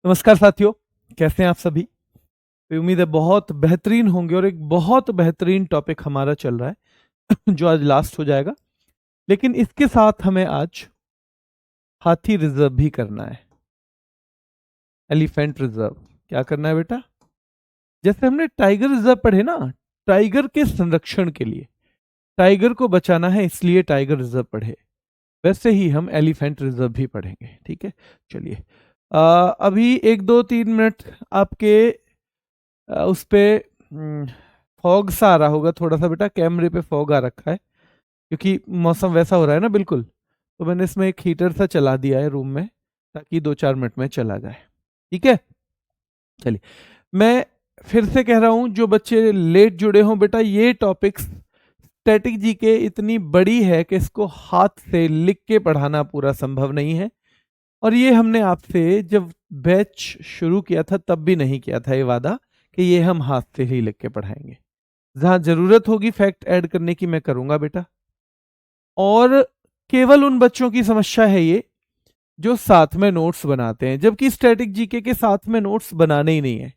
नमस्कार साथियों, कैसे हैं आप सभी। उम्मीद है बहुत बेहतरीन होंगे और एक बहुत बेहतरीन टॉपिक हमारा चल रहा है जो आज लास्ट हो जाएगा। लेकिन इसके साथ हमें आज हाथी रिजर्व भी करना है, एलिफेंट रिजर्व। क्या करना है बेटा? जैसे हमने टाइगर रिजर्व पढ़े ना, टाइगर के संरक्षण के लिए, टाइगर को बचाना है इसलिए टाइगर रिजर्व पढ़े, वैसे ही हम एलिफेंट रिजर्व भी पढ़ेंगे। ठीक है, चलिए। अभी 1 2 3 मिनट आपके उस पे फॉग सा आ रहा होगा थोड़ा सा बेटा, कैमरे पे फॉग आ रखा है क्योंकि मौसम वैसा हो रहा है ना बिल्कुल। तो मैंने इसमें एक हीटर सा चला दिया है रूम में ताकि 2 4 मिनट में चला जाए। ठीक है, चलिए। मैं फिर से कह रहा हूं, जो बच्चे लेट जुड़े हों बेटा, ये टॉपिक्स स्टैटिक जी के इतनी बड़ी है कि इसको हाथ से लिख के पढ़ाना पूरा संभव नहीं है। और ये हमने आपसे जब बैच शुरू किया था तब भी नहीं किया था ये वादा कि ये हम हाथ से ही लिख के पढ़ाएंगे। जहां जरूरत होगी फैक्ट ऐड करने की मैं करूंगा बेटा। और केवल उन बच्चों की समस्या है ये जो साथ में नोट्स बनाते हैं, जबकि स्टैटिक जीके के साथ में नोट्स बनाने ही नहीं है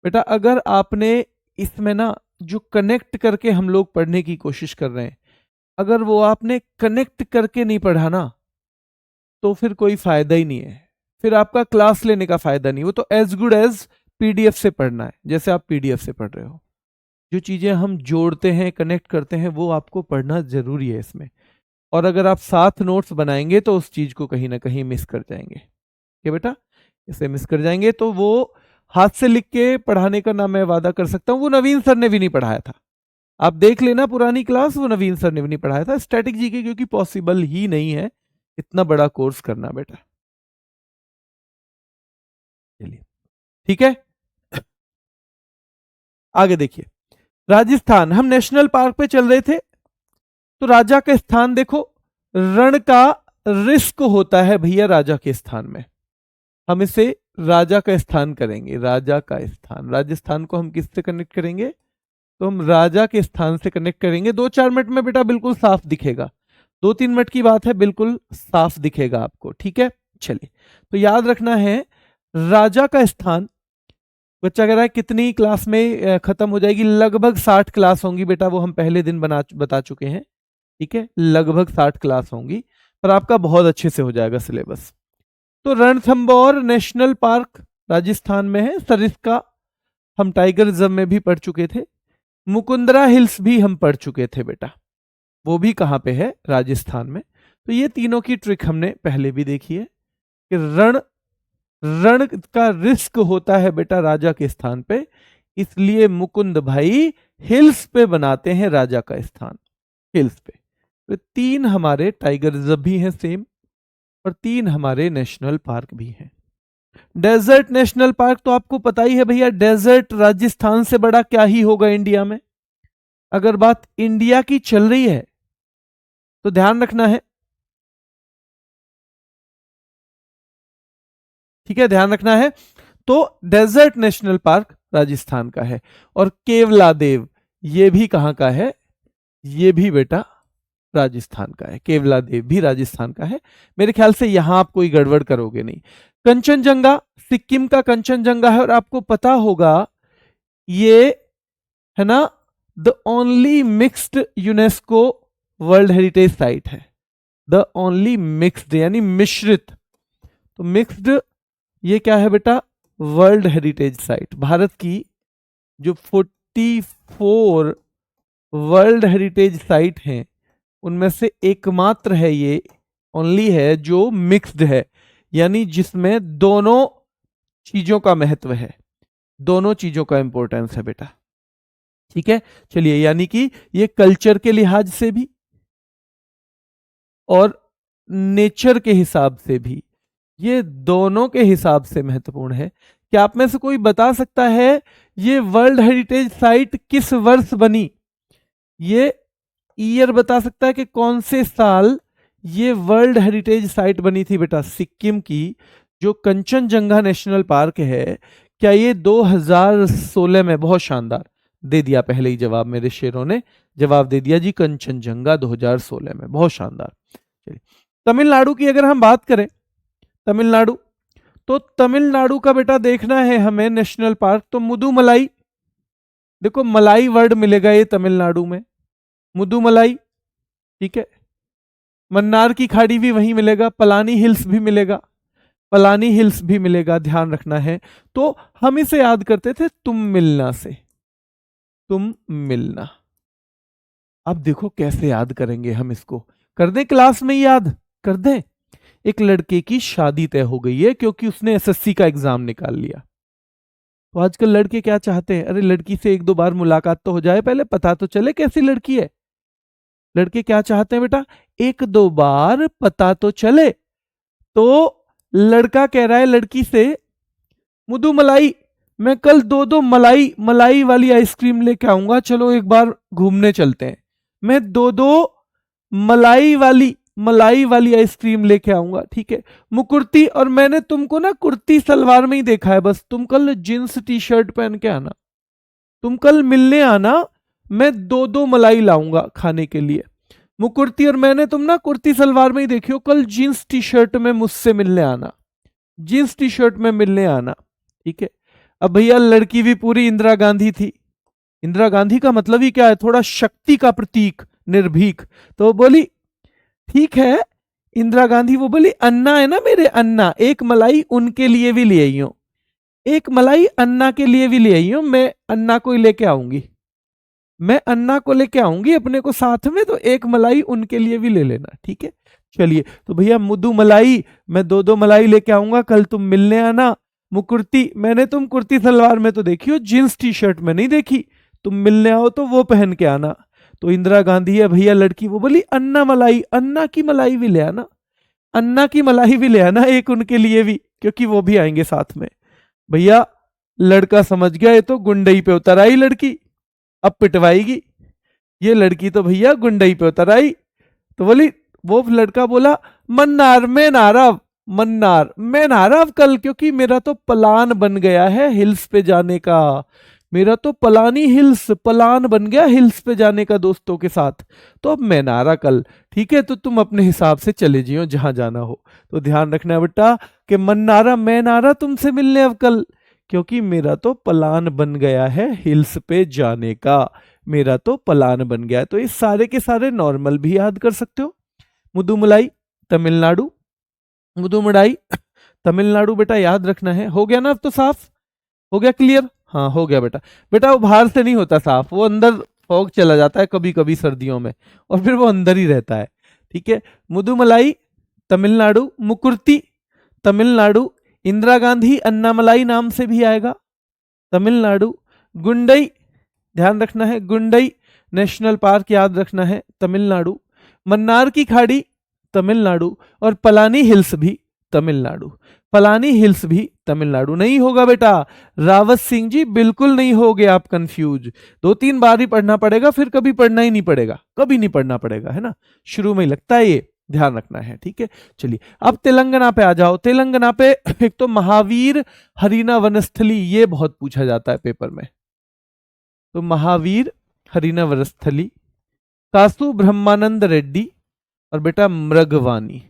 बेटा। अगर आपने इसमें ना जो कनेक्ट करके हम लोग पढ़ने की कोशिश कर रहे हैं, अगर वो आपने कनेक्ट करके नहीं पढ़ा ना, तो फिर कोई फायदा ही नहीं है, फिर आपका क्लास लेने का फायदा नहीं। वो तो एज गुड एज पीडीएफ से पढ़ना है, जैसे आप पीडीएफ से पढ़ रहे हो। जो चीजें हम जोड़ते हैं, कनेक्ट करते हैं, वो आपको पढ़ना जरूरी है इसमें। और अगर आप साथ नोट्स बनाएंगे तो उस चीज को कहीं ना कहीं मिस कर जाएंगे। क्या बेटा? इसे मिस कर जाएंगे तो वो हाथ से लिख के पढ़ाने का ना मैं वादा कर सकता हूं, वो नवीन सर ने भी नहीं पढ़ाया था। आप देख लेना पुरानी क्लास, वो नवीन सर ने भी नहीं पढ़ाया था स्टैटिक जीके, क्योंकि पॉसिबल ही नहीं है इतना बड़ा कोर्स करना बेटा। चलिए, ठीक है। आगे देखिए, राजस्थान, हम नेशनल पार्क पे चल रहे थे। तो राजा का स्थान देखो, रण का रिस्क होता है भैया राजा के स्थान में। हम इसे राजा का स्थान करेंगे, राजा का स्थान। राजस्थान को हम किससे कनेक्ट करेंगे? तो हम राजा के स्थान से कनेक्ट करेंगे। 2 4 मिनट में बेटा बिल्कुल साफ दिखेगा, 2 3 मिनट की बात है, बिल्कुल साफ दिखेगा आपको। ठीक है, चलिए। तो याद रखना है राजा का स्थान। बच्चा कह रहा है कितनी क्लास में खत्म हो जाएगी? लगभग 60 क्लास होंगी बेटा, वो हम पहले दिन बता चुके हैं। ठीक है, लगभग 60 क्लास होंगी, पर आपका बहुत अच्छे से हो जाएगा सिलेबस। तो रणथंबोर नेशनल पार्क राजस्थान में है। सरिस्का हम टाइगर रिजर्व में भी पढ़ चुके थे। मुकुंदरा हिल्स भी हम पढ़ चुके थे बेटा, वो भी कहाँ पे है? राजस्थान में। तो ये तीनों की ट्रिक हमने पहले भी देखी है कि रण रण का रिस्क होता है बेटा राजा के स्थान पे, इसलिए मुकुंद भाई हिल्स पे बनाते हैं राजा का स्थान, हिल्स पे। तो 3 हमारे टाइगर रिजर्व भी हैं सेम, और 3 हमारे नेशनल पार्क भी हैं। डेजर्ट नेशनल पार्क तो आपको पता ही है भैया, डेजर्ट राजस्थान से बड़ा क्या ही होगा इंडिया में। अगर बात इंडिया की चल रही है तो ध्यान रखना है, ठीक है, ध्यान रखना है। तो डेजर्ट नेशनल पार्क राजस्थान का है। और केवला देव ये भी कहां का है? ये भी बेटा राजस्थान का है। केवला देव भी राजस्थान का है। मेरे ख्याल से यहां आप कोई गड़बड़ करोगे नहीं। कंचनजंगा सिक्किम का कंचनजंगा है, और आपको पता होगा ये है ना the only mixed UNESCO world heritage site है। द ओनली मिक्स्ड यानी मिश्रित। तो मिक्स्ड ये क्या है बेटा? World heritage site. भारत की जो 44 वर्ल्ड हेरिटेज साइट हैं उनमें से एकमात्र है ये, ओनली है जो मिक्स्ड है, यानी जिसमें दोनों चीजों का महत्व है, दोनों चीजों का इंपॉर्टेंस है बेटा। ठीक है, चलिए। यानी कि ये कल्चर के लिहाज से भी और नेचर के हिसाब से भी, ये दोनों के हिसाब से महत्वपूर्ण है। क्या आप में से कोई बता सकता है ये वर्ल्ड हेरिटेज साइट किस वर्ष बनी? ये ईयर बता सकता है कि कौन से साल ये वर्ल्ड हेरिटेज साइट बनी थी बेटा? सिक्किम की जो कंचनजंगा नेशनल पार्क है, क्या ये 2016 में? बहुत शानदार, दे दिया पहले ही जवाब, मेरे शेरों ने जवाब दे दिया जी, कंचनजंगा 2016 में। बहुत शानदार। तमिलनाडु की अगर हम बात करें, तमिलनाडु, तो तमिलनाडु का बेटा देखना है हमें नेशनल पार्क, तो मुदुमलाई, देखो मलाई वर्ड मिलेगा ये तमिलनाडु में, मुदुमलाई, ठीक है। मन्नार की खाड़ी भी वहीं मिलेगा, पलानी हिल्स भी मिलेगा, पलानी हिल्स भी मिलेगा, ध्यान रखना है। तो हम इसे याद करते थे तुम मिलना से, तुम मिलना। अब देखो कैसे याद करेंगे हम इसको, कर दें क्लास में याद कर दें। एक लड़के की शादी तय हो गई है क्योंकि उसने एसएससी का एग्जाम निकाल लिया। तो आजकल लड़के क्या चाहते हैं, अरे लड़की से एक दो बार मुलाकात तो हो जाए, पहले पता तो चले कैसी लड़की है। लड़के क्या चाहते हैं बेटा, एक दो बार पता तो चले। तो लड़का कह रहा है लड़की से, मुदु मलाई, मैं कल दो दो मलाई मलाई वाली आइसक्रीम लेके आऊंगा, चलो एक बार घूमने चलते हैं। मैं दो दो मलाई वाली आइसक्रीम लेके आऊंगा, ठीक है। मुकुर्ती, और मैंने तुमको ना कुर्ती सलवार में ही देखा है, बस तुम कल जींस टी शर्ट पहन के आना, तुम कल मिलने आना, मैं दो दो मलाई लाऊंगा खाने के लिए। मुकुर्ती, और मैंने तुम ना कुर्ती सलवार में ही देखी हो, कल जींस टी शर्ट में मुझसे मिलने आना, जींस टी शर्ट में मिलने आना, ठीक है। अब भैया लड़की भी पूरी इंदिरा गांधी थी। इंदिरा गांधी का मतलब ही क्या है, थोड़ा शक्ति का प्रतीक, निर्भीक। तो वो बोली ठीक है इंदिरा गांधी, वो बोली अन्ना है ना मेरे अन्ना, एक मलाई उनके लिए भी ले आई हूं, एक मलाई अन्ना के लिए भी ले आई हूं, मैं अन्ना को ही लेके आऊंगी, मैं अन्ना को लेके आऊंगी अपने को साथ में, तो एक मलाई उनके लिए भी ले लेना, ठीक है। चलिए, तो भैया मुदु मलाई, मैं दो दो मलाई लेके आऊंगा, कल तुम मिलने आना। मुकुर्ती, मैंने तुम कुर्ती सलवार में तो देखी हो, जींस टी शर्ट में नहीं देखी, तुम मिलने आओ तो वो पहन के आना। तो इंदिरा गांधी है भैया लड़की, वो बोली अन्ना मलाई, अन्ना की मलाई भी ले आना, अन्ना की मलाई भी ले आना एक उनके लिए भी, क्योंकि वो भी आएंगे साथ में। भैया लड़का समझ गया ये तो गुंडई पे उतर आई लड़की, अब पिटवाएगी। ये लड़की तो भैया गुंडई पे उतर आई, तो बोली, वो लड़का बोला मन्नार मैं नाराव, मन्नार मैं नाराव कल, क्योंकि मेरा तो प्लान बन गया है हिल्स पे जाने का, मेरा तो पलानी हिल्स प्लान बन गया हिल्स पे जाने का दोस्तों के साथ, तो अब मैं नारा कल, ठीक है। तो तुम अपने हिसाब से चले जियो जहां जाना हो। तो ध्यान रखना बेटा कि मन्नारा मैं नारा तुमसे मिलने अब कल, क्योंकि मेरा तो प्लान बन गया है हिल्स पे जाने का, मेरा तो प्लान बन गया है। तो इस सारे के सारे नॉर्मल भी याद कर सकते हो। मुदुमलाई तमिलनाडु, मुदुमलाई तमिलनाडु बेटा याद रखना है। हो गया ना अब तो साफ, हो गया क्लियर, हाँ हो गया बेटा। बेटा वो बाहर से नहीं होता साफ, वो अंदर फॉग चला जाता है कभी कभी सर्दियों में, और फिर वो अंदर ही रहता है, ठीक है। मुदुमलाई तमिलनाडु, मुकुर्ती तमिलनाडु, इंदिरा गांधी अन्नामलाई नाम से भी आएगा तमिलनाडु, गुंडई ध्यान रखना है, गुंडई नेशनल पार्क याद रखना है तमिलनाडु, मन्नार की खाड़ी तमिलनाडु, और पलानी हिल्स भी तमिलनाडु, पलानी हिल्स भी तमिलनाडु। नहीं होगा बेटा रावत सिंह जी, बिल्कुल नहीं होगे आप कंफ्यूज, दो तीन बार ही पढ़ना पड़ेगा, फिर कभी पढ़ना ही नहीं पड़ेगा, कभी नहीं पढ़ना पड़ेगा, है ना, शुरू में ही लगता है ये, ध्यान रखना है, ठीक है। चलिए अब तेलंगाना पे आ जाओ। तेलंगाना पे एक तो महावीर हरीना वनस्थली, ये बहुत पूछा जाता है पेपर में, तो महावीर हरीना वनस्थली, कासु ब्रह्मानंद रेड्डी, और बेटा मृगवानी,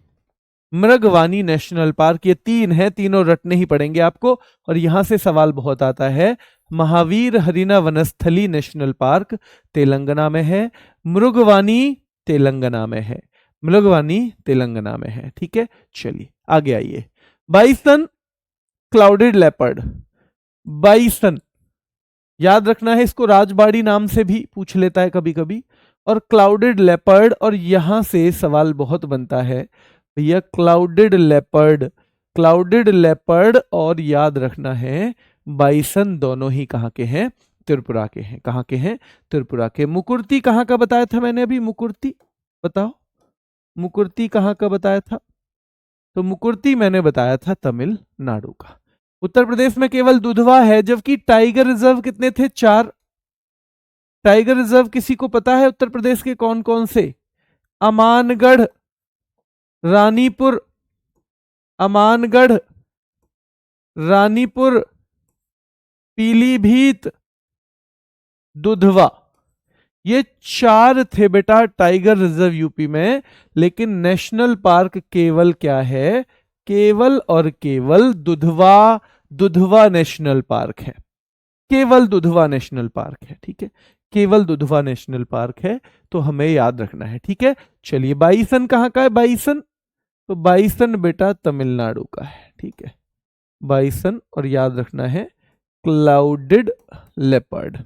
मृगवानी नेशनल पार्क, ये तीन है, तीनों रटने ही पड़ेंगे आपको। और यहां से सवाल बहुत आता है, महावीर हरीना वनस्थली नेशनल पार्क तेलंगाना में है, मृगवानी तेलंगाना में है, मृगवानी तेलंगाना में है, ठीक है। चलिए आगे आइए। बाइसन क्लाउडेड लेपर्ड, बाइसन याद रखना है, इसको राजबाड़ी नाम से भी पूछ लेता है कभी कभी, और क्लाउडेड लेपर्ड, और यहां से सवाल बहुत बनता है भैया क्लाउडेड लेपर्ड, क्लाउडेड लेपर्ड, और याद रखना है बाइसन दोनों ही कहां के हैं, त्रिपुरा के हैं, कहां के हैं, त्रिपुरा के। मुकुर्ती कहां का बताया था मैंने अभी, मुकुर्ती बताओ, मुकुर्ती कहां का बताया था, तो मुकुर्ती मैंने बताया था तमिलनाडु का। उत्तर प्रदेश में केवल दुधवा है, जबकि टाइगर रिजर्व कितने थे, 4। टाइगर रिजर्व किसी को पता है उत्तर प्रदेश के कौन कौन से, अमानगढ़, रानीपुर, अमानगढ़, रानीपुर, पीलीभीत, दुधवा, ये 4 थे बेटा टाइगर रिजर्व यूपी में। लेकिन नेशनल पार्क केवल क्या है, केवल और केवल दुधवा नेशनल पार्क है, केवल दुधवा नेशनल पार्क है, ठीक है, केवल दुधवा नेशनल पार्क है, तो हमें याद रखना है, ठीक है। चलिए बाइसन कहाँ का है, बाइसन, तो बाइसन बेटा तमिलनाडु का है, ठीक है, बाइसन, और याद रखना है क्लाउडेड लेपर्ड,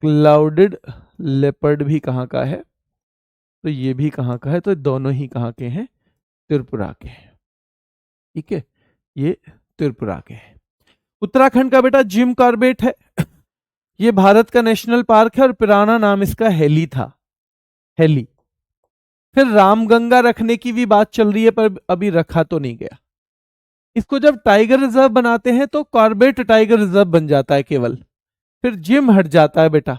क्लाउडेड लेपर्ड भी कहाँ का है, तो ये भी कहाँ का है, तो दोनों ही कहाँ के हैं, त्रिपुरा के हैं, ठीक है, ये त्रिपुरा के हैं। उत्तराखंड का बेटा जिम कॉर्बेट है, ये भारत का नेशनल पार्क है और पुराना नाम इसका हेली था, हेली। फिर रामगंगा रखने की भी बात चल रही है पर अभी रखा तो नहीं गया। इसको जब टाइगर रिजर्व बनाते हैं तो कॉर्बेट टाइगर रिजर्व बन जाता है केवल, फिर जिम हट जाता है बेटा,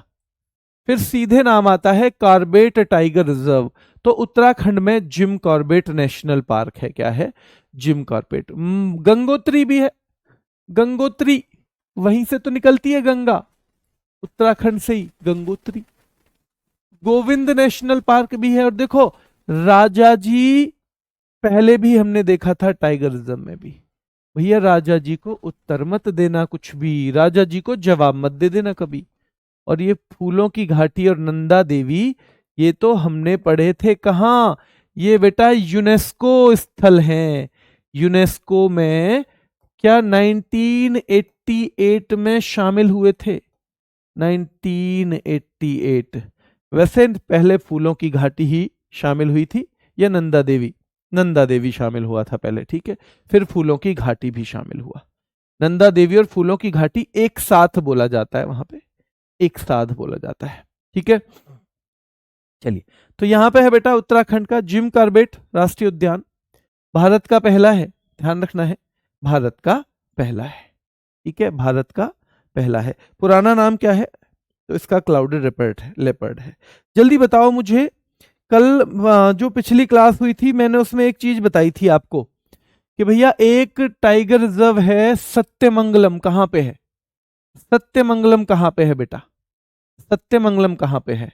फिर सीधे नाम आता है कॉर्बेट टाइगर रिजर्व। तो उत्तराखंड में जिम कॉर्बेट नेशनल पार्क है, क्या है, जिम कॉर्बेट। गंगोत्री भी है, गंगोत्री वहीं से तो निकलती है गंगा, उत्तराखंड से ही गंगोत्री। गोविंद नेशनल पार्क भी है, और देखो राजा जी पहले भी हमने देखा था टाइगर रिजर्व में भी, भैया राजा जी को उत्तर मत देना कुछ भी, राजा जी को जवाब मत दे देना कभी। और ये फूलों की घाटी और नंदा देवी, ये तो हमने पढ़े थे कहाँ, ये बेटा यूनेस्को स्थल हैं, यूनेस्को में क्या 1988 में शामिल हुए थे, 1988। वैसे पहले फूलों की घाटी ही शामिल हुई थी, या नंदा देवी, नंदा देवी शामिल हुआ था पहले, ठीक है, फिर फूलों की घाटी भी शामिल हुआ। नंदा देवी और फूलों की घाटी एक साथ बोला जाता है वहां पे, एक साथ बोला जाता है, ठीक है। चलिए, तो यहां पे है बेटा उत्तराखंड का जिम कॉर्बेट राष्ट्रीय उद्यान, भारत का पहला है, ध्यान रखना है, भारत का पहला है, ठीक है, भारत का पहला है। पुराना नाम क्या है, तो इसका क्लाउडेड लेपर्ड है। जल्दी बताओ मुझे, कल जो पिछली क्लास हुई थी मैंने उसमें एक चीज बताई थी आपको कि भैया एक टाइगर रिजर्व है सत्यमंगलम, कहां पे है, सत्यमंगलम कहां पे है बेटा, सत्यमंगलम कहां पे है,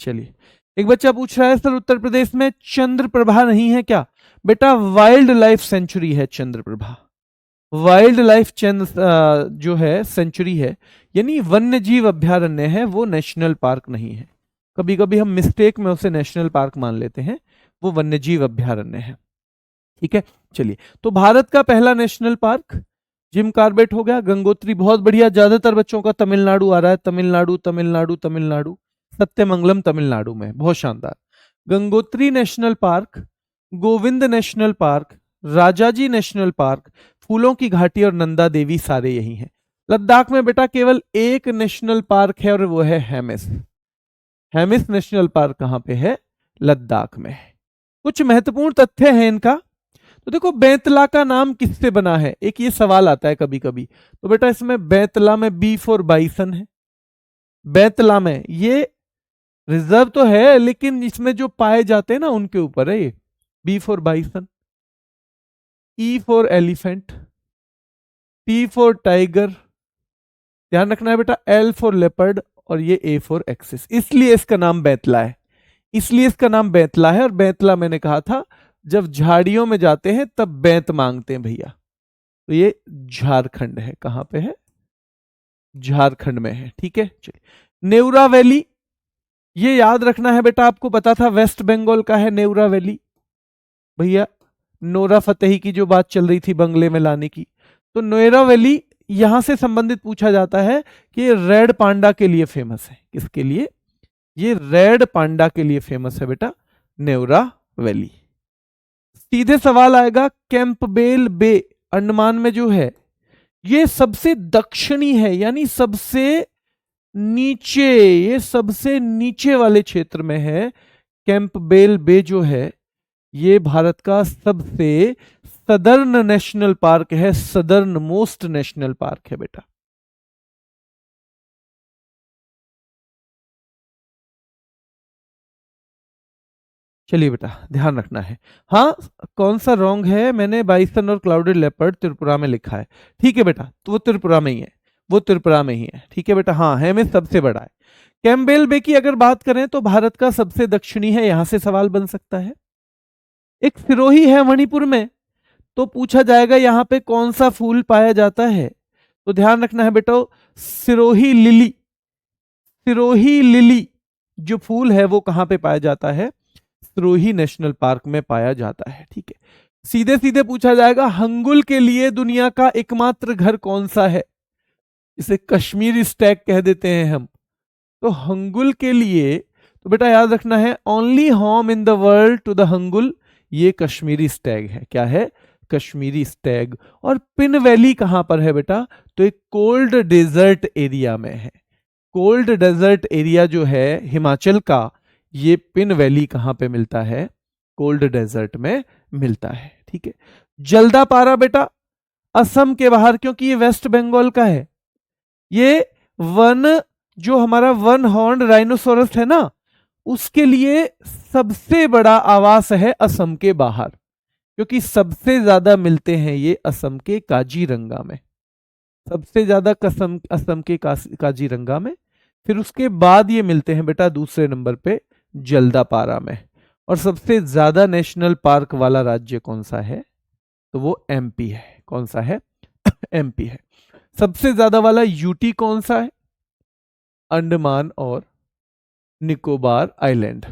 चलिए। एक बच्चा पूछ रहा है सर उत्तर प्रदेश में चंद्रप्रभा नहीं है क्या, बेटा वाइल्ड लाइफ सेंचुरी है चंद्रप्रभा, वाइल्ड लाइफ जो है सेंचुरी है, यानी वन्य जीव अभ्यारण्य है, वो नेशनल पार्क नहीं है। कभी कभी हम मिस्टेक में उसे नेशनल पार्क मान लेते हैं, वो वन्य जीव अभ्यारण्य है, ठीक है। चलिए, तो भारत का पहला नेशनल पार्क जिम कॉर्बेट हो गया, गंगोत्री बहुत बढ़िया, ज्यादातर बच्चों का तमिलनाडु आ रहा है, तमिलनाडु तमिलनाडु तमिलनाडु, सत्यमंगलम तमिलनाडु में, बहुत शानदार। Gangotri national park, Govind national park, Rajaji national park, फूलों की घाटी और नंदा देवी सारे यही हैं। लद्दाख में बेटा केवल एक नेशनल पार्क है और वो है हेमिस, हेमिस नेशनल पार्क कहां पे है, लद्दाख में। कुछ महत्वपूर्ण तथ्य हैं इनका, तो देखो बेंतला का नाम किससे बना है, एक ये सवाल आता है कभी कभी, तो बेटा इसमें बेंतला में बी फॉर बाइसन है, बेंतला में ये रिजर्व तो है लेकिन इसमें जो पाए जाते हैं ना उनके ऊपर है ये, B for bison, E for elephant, T for tiger, ध्यान रखना है बेटा, एल फॉर लेपर्ड, और ये ए फॉर एक्सिस, इसलिए इसका नाम बेंतला है, इसलिए इसका नाम बेंतला है। और बेंतला मैंने कहा था जब झाड़ियों में जाते हैं तब बेंत मांगते हैं भैया, तो ये झारखंड है, कहां पे है, झारखंड में है, ठीक है। चलिए, नेउरा वैली, ये याद रखना है बेटा, आपको पता था वेस्ट बंगाल का है नेउरा वैली, भैया नोरा फतेही की जो बात चल रही थी बंगले में लाने की, तो नेउरा वैली यहां से संबंधित पूछा जाता है कि ये रेड पांडा के लिए फेमस है, किसके लिए, ये रेड पांडा के लिए फेमस है बेटा नेउरा वैली। सीधे सवाल आएगा, कैंपबेल बे अंडमान में जो है ये सबसे दक्षिणी है, यानी सबसे नीचे, ये सबसे नीचे वाले क्षेत्र में है। कैंपबेल बे जो है ये भारत का सबसे सदर्न नेशनल पार्क है, सदर्न मोस्ट नेशनल पार्क है बेटा। चलिए बेटा ध्यान रखना है। हाँ, कौन सा रॉन्ग है, मैंने बाइसन और क्लाउडेड लेपर्ड त्रिपुरा में लिखा है। ठीक है बेटा, तो वो त्रिपुरा में ही है, वो त्रिपुरा में ही है। ठीक है बेटा, हाँ है में सबसे बड़ा है। कैम्पबेल बे की अगर बात करें तो भारत का सबसे दक्षिणी है, यहां से सवाल बन सकता है। एक सिरोही है मणिपुर में, तो पूछा जाएगा यहां पे कौन सा फूल पाया जाता है। तो ध्यान रखना है बेटा, सिरोही लिली, सिरोही लिली जो फूल है वो कहां पे पाया जाता है, सिरोही नेशनल पार्क में पाया जाता है। ठीक है, सीधे सीधे पूछा जाएगा हंगुल के लिए दुनिया का एकमात्र घर कौन सा है, इसे कश्मीरी स्टैग कह देते हैं हम। तो हंगुल के लिए तो बेटा याद रखना है, only home in the world to the hangul, ये कश्मीरी स्टैग है। क्या है, कश्मीरी स्टैग। और पिन वैली कहां पर है बेटा, तो एक कोल्ड डेजर्ट एरिया में है। कोल्ड डेजर्ट एरिया जो है हिमाचल का, ये पिन वैली कहां पे मिलता है, कोल्ड डेजर्ट में मिलता है। ठीक है, जल्दापारा बेटा असम के बाहर, क्योंकि ये वेस्ट बंगाल का है। ये वन जो हमारा वन हॉर्न राइनोसोरस है ना, उसके लिए सबसे बड़ा आवास है असम के बाहर, क्योंकि सबसे ज्यादा मिलते हैं ये असम के काजीरंगा में, सबसे ज्यादा असम के काजीरंगा में। फिर उसके बाद ये मिलते हैं बेटा दूसरे नंबर पे जल्दापारा में। और सबसे ज्यादा नेशनल पार्क वाला राज्य कौन सा है, तो वो एमपी है। कौन सा है, एमपी है। सबसे ज्यादा वाला यूटी कौन सा है, अंडमान और निकोबार आइलैंड।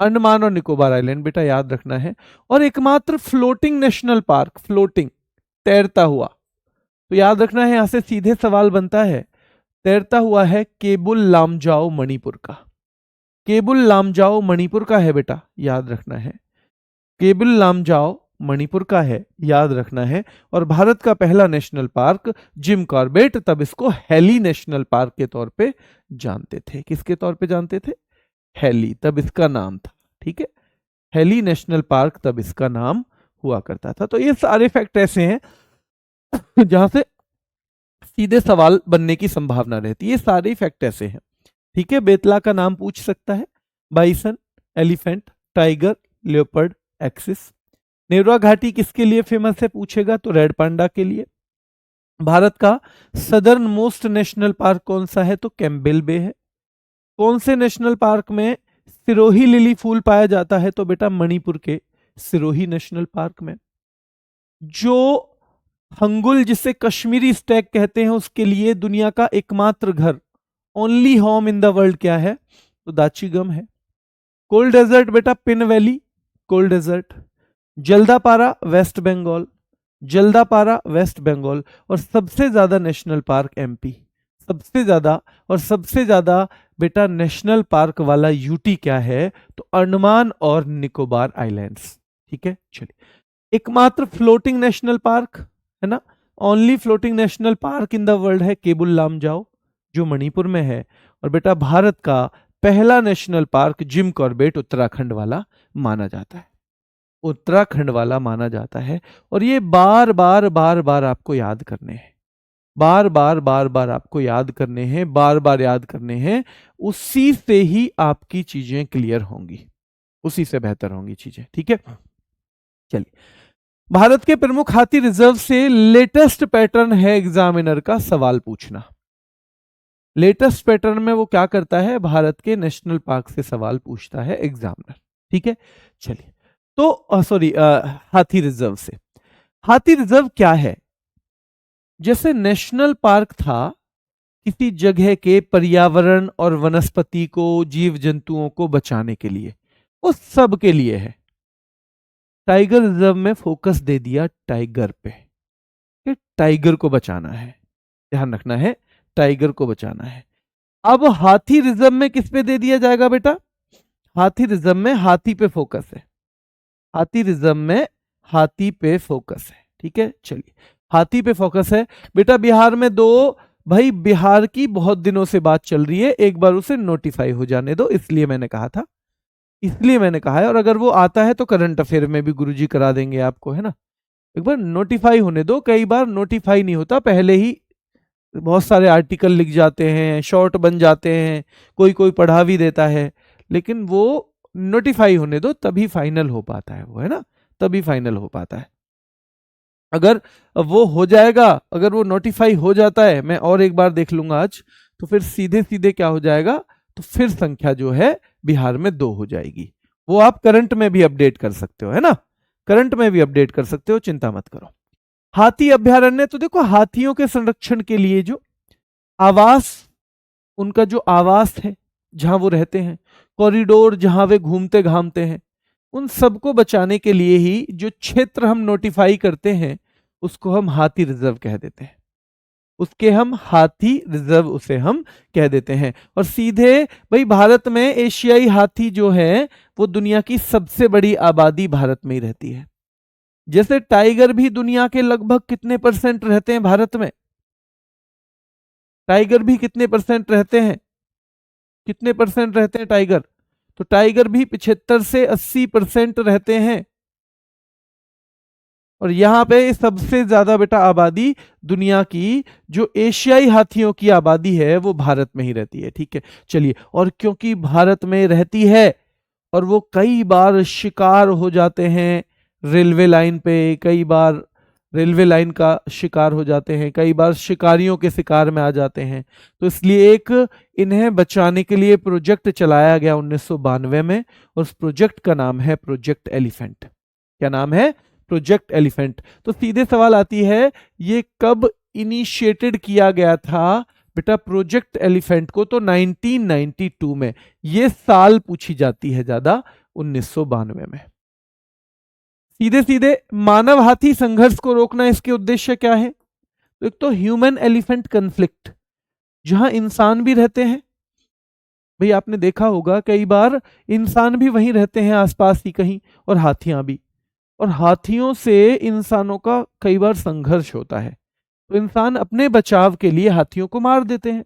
अंडमान और निकोबार आइलैंड बेटा याद रखना है। और एकमात्र फ्लोटिंग नेशनल पार्क, फ्लोटिंग तैरता हुआ, तो याद रखना है, यहां से सीधे सवाल बनता है, तैरता हुआ है केबुल लामजाओ मणिपुर का। केबुल लामजाओ मणिपुर का है बेटा, याद रखना है, केबुल लामजाओ मणिपुर का है, याद रखना है। और भारत का पहला नेशनल पार्क जिम कॉर्बेट, तब इसको हेली नेशनल पार्क के तौर पे जानते थे। किसके तौर पे जानते थे, हेली, तब इसका नाम था। ठीक है, हेली नेशनल पार्क तब इसका नाम हुआ करता था। तो ये सारे फैक्ट ऐसे हैं जहां से सीधे सवाल बनने की संभावना रहती है, ये सारे फैक्ट ऐसे हैं। ठीक है, बेतला का नाम पूछ सकता है, bison, elephant, tiger, leopard, axis. नेवरा घाटी किसके लिए फेमस है पूछेगा, तो रेड पांडा के लिए। भारत का सदर्न मोस्ट नेशनल पार्क कौन सा है, तो कैम्पबेल बे है। कौन से नेशनल पार्क में सिरोही लिली फूल पाया जाता है, तो बेटा मणिपुर के सिरोही नेशनल पार्क में। जो हंगुल जिसे कश्मीरी स्टैग कहते हैं, उसके लिए दुनिया का एकमात्र घर, only home in the world क्या है, तो दाचीगम है। कोल्ड डेजर्ट बेटा Pin Valley, cold desert. Jaldapara West Bengal, Jaldapara West Bengal. और सबसे ज्यादा नेशनल पार्क एमपी, सबसे ज्यादा। और सबसे ज्यादा बेटा नेशनल पार्क वाला यूटी क्या है, तो अंडमान और निकोबार आइलैंड्स। ठीक है, चलिए एकमात्र फ्लोटिंग नेशनल पार्क है ना, only floating national park in the world है केबुल लामजाओ, जो मणिपुर में है। और बेटा भारत का पहला national park Jim Corbett Uttarakhand वाला माना जाता है, उत्तराखंड वाला माना जाता है। और ये बार बार बार बार आपको याद करने हैं, बार बार बार बार आपको याद करने हैं, बार बार याद करने हैं। उसी से ही आपकी चीजें क्लियर होंगी, उसी से बेहतर होंगी चीजें। ठीक है, चलिए भारत के प्रमुख हाथी रिजर्व से लेटेस्ट पैटर्न है एग्जामिनर का सवाल पूछना। लेटेस्ट पैटर्न में वो क्या करता है, भारत के नेशनल पार्क से सवाल पूछता है एग्जामिनर। ठीक है, चलिए तो सॉरी हाथी रिजर्व से। हाथी रिजर्व क्या है, जैसे नेशनल पार्क था किसी जगह के पर्यावरण और वनस्पति को, जीव जंतुओं को बचाने के लिए, वो सब के लिए है। टाइगर रिजर्व में फोकस दे दिया टाइगर पे, कि टाइगर को बचाना है, ध्यान रखना है, टाइगर को बचाना है। अब हाथी रिजर्व में किस पे दे दिया जाएगा बेटा, हाथी रिजर्व में हाथी पे फोकस है, हाथी रिजर्व में हाथी पे फोकस है। ठीक है, चलिए हाथी पे फोकस है बेटा। बिहार में दो, भाई बिहार की बहुत दिनों से बात चल रही है, एक बार उसे नोटिफाई हो जाने दो, इसलिए मैंने कहा था, इसलिए मैंने कहा है। और अगर वो आता है तो करंट अफेयर में भी गुरुजी करा देंगे आपको, है ना। एक बार नोटिफाई होने दो, कई बार नोटिफाई नहीं होता, पहले ही बहुत सारे आर्टिकल लिख जाते हैं, शॉर्ट बन जाते हैं, कोई कोई पढ़ा भी देता है, लेकिन वो नोटिफाई होने दो, तभी फाइनल हो पाता है वो, है ना, तभी फाइनल हो पाता है। अगर वो हो जाएगा, अगर वो नोटिफाई हो जाता है, मैं और एक बार देख लूंगा आज, तो फिर सीधे सीधे क्या हो जाएगा, तो फिर संख्या जो है बिहार में 2 हो जाएगी। वो आप करंट में भी अपडेट कर सकते हो, है ना, करंट में भी अपडेट कर सकते हो, चिंता मत करो। हाथी अभ्यारण्य, तो देखो हाथियों के संरक्षण के लिए जो आवास, उनका जो आवास है जहां वो रहते हैं, कॉरिडोर जहां वे घूमते घामते हैं, उन सबको बचाने के लिए ही जो क्षेत्र हम नोटिफाई करते हैं उसको हम हाथी रिजर्व कह देते हैं, उसके हम हाथी रिजर्व उसे हम कह देते हैं। और सीधे भाई भारत में एशियाई हाथी जो है वो दुनिया की सबसे बड़ी आबादी भारत में ही रहती है। जैसे टाइगर भी दुनिया के लगभग कितने परसेंट रहते हैं भारत में, टाइगर भी कितने परसेंट रहते हैं, कितने परसेंट रहते हैं टाइगर, तो टाइगर भी 75 से 80% रहते हैं। और यहां पे सबसे ज्यादा बेटा आबादी दुनिया की जो एशियाई हाथियों की आबादी है वो भारत में ही रहती है, ठीक है। चलिए, और क्योंकि भारत में रहती है और वो कई बार शिकार हो जाते हैं रेलवे लाइन पे, कई बार रेलवे लाइन का शिकार हो जाते हैं, कई बार शिकारियों के शिकार में आ जाते हैं, तो इसलिए एक इन्हें बचाने के लिए प्रोजेक्ट चलाया गया 1992 में, और उस प्रोजेक्ट का नाम है प्रोजेक्ट एलिफेंट। क्या नाम है, प्रोजेक्ट एलिफेंट। तो सीधे सवाल आती है, ये कब इनिशिएटेड किया गया था बेटा प्रोजेक्ट एलिफेंट को, तो 1992 में, ये साल पूछी जाती है ज्यादा, 1992 में। सीधे सीधे मानव हाथी संघर्ष को रोकना, इसके उद्देश्य क्या है, तो एक तो ह्यूमन एलिफेंट कन्फ्लिक्ट, जहां इंसान भी रहते हैं, भाई आपने देखा होगा कई बार इंसान भी वहीं रहते हैं आसपास ही कहीं, और हाथियां भी, और हाथियों से इंसानों का कई बार संघर्ष होता है, तो इंसान अपने बचाव के लिए हाथियों को मार देते हैं।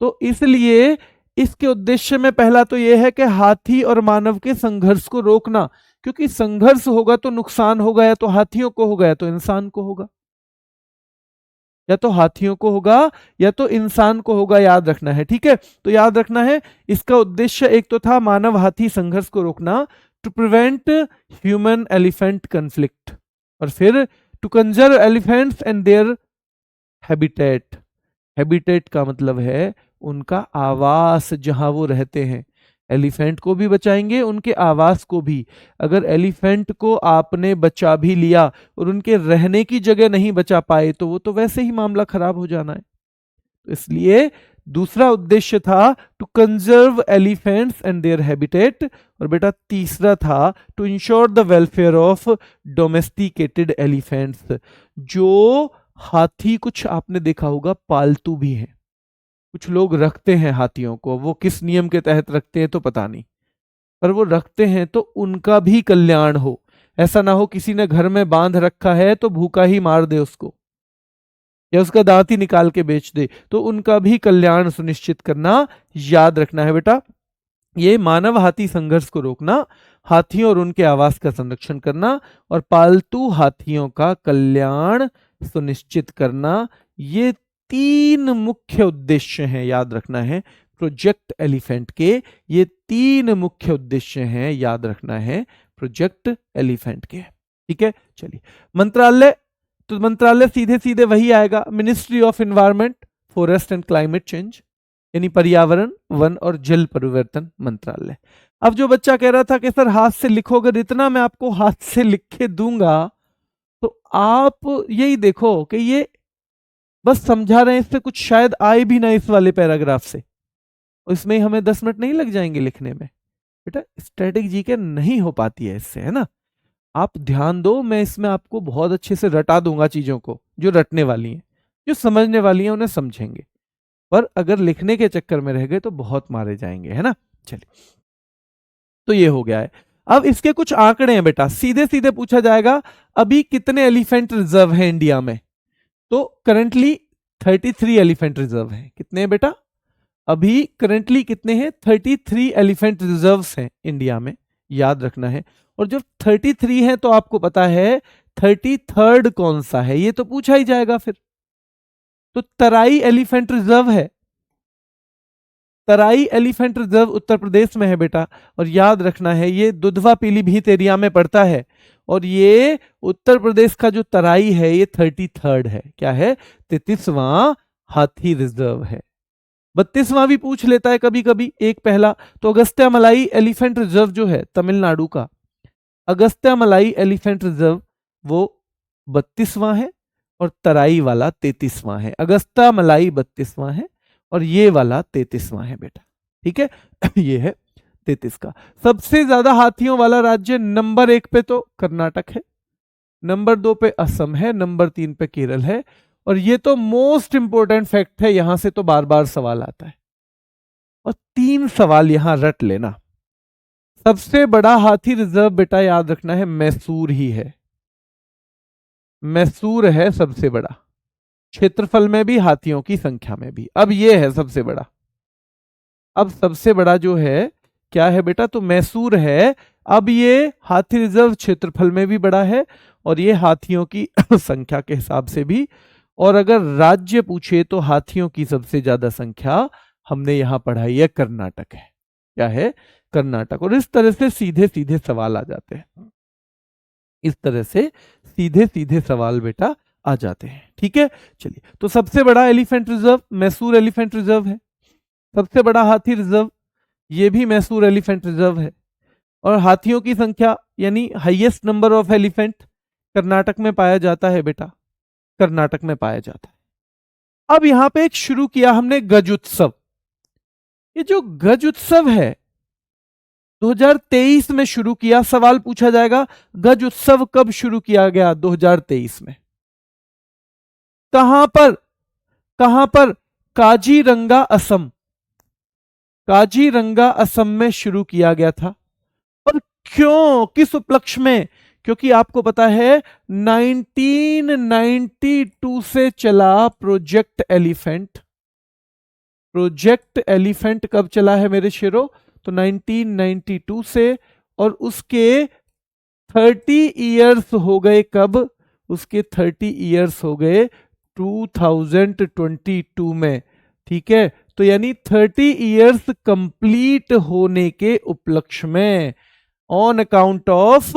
तो इसलिए इसके उद्देश्य में पहला तो यह है कि हाथी और मानव के संघर्ष को रोकना, क्योंकि संघर्ष होगा तो नुकसान होगा, या तो हाथियों को होगा या तो इंसान को होगा, या तो हाथियों को होगा या तो इंसान को होगा, याद रखना है, ठीक है। तो याद रखना है, इसका उद्देश्य एक तो था मानव हाथी संघर्ष को रोकना, to prevent human elephant conflict, और फिर to conserve elephants and their habitat. Habitat का मतलब है उनका आवास, जहां वो रहते हैं, एलिफेंट को भी बचाएंगे, उनके आवास को भी। अगर एलिफेंट को आपने बचा भी लिया और उनके रहने की जगह नहीं बचा पाए, तो वो तो वैसे ही मामला खराब हो जाना है। तो इसलिए दूसरा उद्देश्य था to conserve elephants and their habitat, और बेटा तीसरा था to ensure the welfare of domesticated elephants. जो हाथी कुछ आपने देखा होगा पालतू भी हैं, कुछ लोग रखते हैं हाथियों को, वो किस नियम के तहत रखते हैं तो पता नहीं, पर वो रखते हैं तो उनका भी कल्याण हो। ऐसा ना हो किसी ने घर में बांध रखा है तो भूखा ही मार दे उसको, या उसका दांत ही निकाल के बेच दे, तो उनका भी कल्याण सुनिश्चित करना याद रखना है बेटा। ये मानव हाथी संघर्ष को रोकना, हाथियों और उनके आवास का संरक्षण करना, और पालतू हाथियों का कल्याण सुनिश्चित करना, ये 3 मुख्य उद्देश्य हैं, याद रखना है प्रोजेक्ट एलिफेंट के। ये 3 मुख्य उद्देश्य हैं, याद रखना है प्रोजेक्ट एलिफेंट के, ठीक है। चलिए, मंत्रालय, तो मंत्रालय सीधे सीधे वही आएगा, ministry of environment, forest and climate change, यानी पर्यावरण, वन और जल परिवर्तन मंत्रालय। अब जो बच्चा कह रहा था कि सर हाथ से लिखो, अगर इतना मैं आपको हाथ से लिख के दूंगा तो आप यही देखो कि ये बस समझा रहे हैं, इससे कुछ शायद आए भी ना इस वाले पैराग्राफ से, और इसमें ही हमें 10 मिनट नहीं लग जाएंगे लिखने में। बेटा स्ट्रेटेजी के नहीं हो पाती है इससे, है ना। आप ध्यान दो, मैं इसमें आपको बहुत अच्छे से रटा दूंगा चीजों को, जो रटने वाली हैं, जो समझने वाली हैं उन्हें समझेंगे, पर अगर लिखने के चक्कर में रह गए तो बहुत मारे जाएंगे, है ना। चलिए, तो ये हो गया है। अब इसके कुछ आंकड़े हैं बेटा, सीधे सीधे पूछा जाएगा अभी कितने एलिफेंट रिजर्व हैं इंडिया में, तो करंटली 33 एलिफेंट रिजर्व हैं। कितने हैं बेटा, अभी करंटली कितने हैं, 33 एलिफेंट रिजर्व्स हैं इंडिया में, याद रखना है। और जब 33 है तो आपको पता है 33rd कौन सा है, ये तो पूछा ही जाएगा फिर। तो तराई एलिफेंट रिजर्व है, तराई एलिफेंट रिजर्व उत्तर प्रदेश में है बेटा, और याद रखना है ये दुधवा पीलीभीत एरिया में पड़ता है, और ये उत्तर प्रदेश का जो तराई है ये 33rd है। क्या है? 33वां हाथी रिजर्व है। 32वां भी पूछ लेता है कभी कभी, एक पहला। तो अगस्त्य मलाई एलिफेंट रिजर्व जो है तमिलनाडु का, अगस्त्य मलाई एलिफेंट रिजर्व वो 32वां है, और तराई वाला 33वां है। अगस्त्य मलाई 32वां है और ये वाला 33वां है बेटा, ठीक है। ये है 33 का। सबसे ज्यादा हाथियों वाला राज्य नंबर 1 पे तो कर्नाटक है, नंबर 2 पे असम है, नंबर 3 पे केरल है। और ये तो मोस्ट इंपोर्टेंट फैक्ट है, यहां से तो बार बार सवाल आता है, और 3 सवाल यहां रट लेना। सबसे बड़ा हाथी रिजर्व बेटा याद रखना है मैसूर ही है, मैसूर है सबसे बड़ा, क्षेत्रफल में भी हाथियों की संख्या में भी। अब ये है सबसे बड़ा, अब सबसे बड़ा जो है क्या है बेटा? तो मैसूर है। अब ये हाथी रिजर्व क्षेत्रफल में भी बड़ा है, और ये हाथियों की संख्या के हिसाब से भी। और अगर राज्य पूछे तो हाथियों की सबसे ज्यादा संख्या हमने यहां पढ़ाई है कर्नाटक है। क्या है? कर्नाटक। और इस तरह से सीधे सीधे सवाल आ जाते हैं, इस तरह से सीधे सीधे सवाल बेटा आ जाते हैं, ठीक है। चलिए, तो सबसे बड़ा elephant reserve Mysore elephant reserve है, सबसे बड़ा हाथी रिजर्व ये भी मैसूर एलिफेंट रिजर्व है, और हाथियों की संख्या यानी highest number of elephant Karnataka में पाया जाता है बेटा, कर्नाटक में पाया जाता है। अब यहां पे एक शुरू किया हमने गज उत्सव। ये जो गज उत्सव है 2023 में शुरू किया। सवाल पूछा जाएगा गज उत्सव कब शुरू किया गया? 2023 में। कहां पर? कहां पर? काजीरंगा असम, काजीरंगा असम में शुरू किया गया था। और क्यों, किस उपलक्ष्य में? क्योंकि आपको पता है 1992 से चला प्रोजेक्ट एलिफेंट। प्रोजेक्ट एलिफेंट कब चला है मेरे शेरों? तो 1992 से, और उसके 30 इयर्स हो गए कब? उसके 30 इयर्स हो गए 2022 में, ठीक है। तो यानी 30 इयर्स कंप्लीट होने के उपलक्ष्य में, on account of